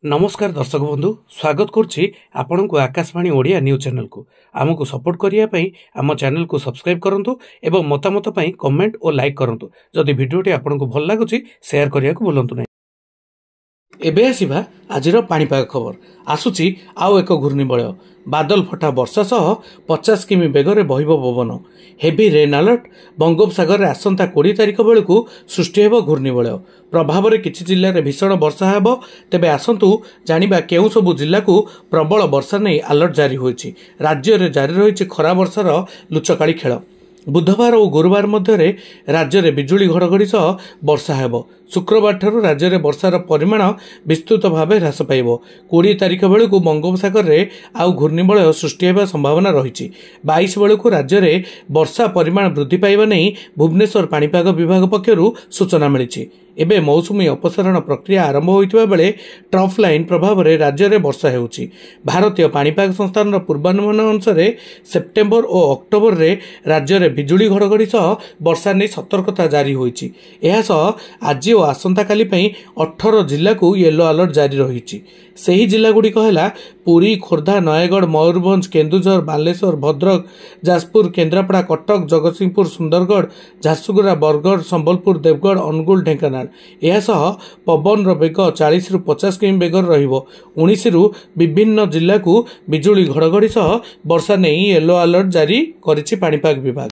नमस्कार दर्शक बंधु स्वागत करुच्ची आपण को आकाशवाणी ओडिया न्यूज चैनल को आमको सपोर्ट करने आम चैनल को सब्सक्राइब करूँ एवं मतामत कमेंट और लाइक करूँ जदि भिडियोटी आपन को भल लगुच शेयर करने को भूलु ना। एबे आसिबा आजिर पाणीपाग खबर आसुची आउ एक घूर्णिबलय बादल फटा वर्षा सह 50 किमी बेगरे बहिबो पवन हेवी रेन अलर्ट बंगोपसागर में आसंता 20 तारिख बेलू सृष्टि हेबो घूर्णिबलय प्रभाव में किछि जिल्ला रे भीषण वर्षा हेबो। तेबे आसंतु जानिबा केउ सबु जिल्ला को प्रबल वर्षा नहीं अलर्ट जारी होइछि। राज्य रे जारी रहिछि खरा वर्षार लुचकाळी खेल। बुधवार और गुरुवार मध्य राज्य में बिजुली घड़घड़ी सह वर्षा हेबो। शुक्रवार ठारू राज्य में वर्षार परिमाण विस्तृत भाव ह्रास पाइब। 20 तारिख बेलू बंगोपसागर में आउ घूर्णिबलय सृष्टि होगा संभावना रही। 22 बेलू राज्य में वर्षा परिमाण वृद्धि पाइबा नहीं भुवनेश्वर पाणीपाग विभाग पक्षरु सूचना मिली। एबे मौसुमी अपसारण प्रक्रिया आरंभ होइतिबा बेले ट्रफ लाइन प्रभाव में राज्य में वर्षा हेउछि। भारतीय पाणीपाग संस्थान पूर्वानुमान अनुसार सेप्टेम्बर और अक्टोबर रे राज्य में बिजुली घड़घड़ी सह वर्षा नहीं सतर्कता जारी होइछि। एहा सह आज और आसंता काली 18 जिला को येलो अलर्ट जारी रही। सही जिला गुड़िक है पुरी खोर्धा नयगढ़ मयूरभंज केन्दुझर बालेश्वर भद्रक जाजपुर केन्द्रापड़ा कटक जगतसिंहपुर सुंदरगढ़ झारसुगुड़ा बरगढ़ संबलपुर देवगढ़ अनुगुल ढेंकानाल। यह पवन बेग 40 ରୁ 50 किमी बेगर रहिबो। 19 ରୁ विभिन्न जिला को बिजुली घड़घड़ी सह वर्षा नहीं येलो अलर्ट जारी करिछि पाणीपाग विभाग।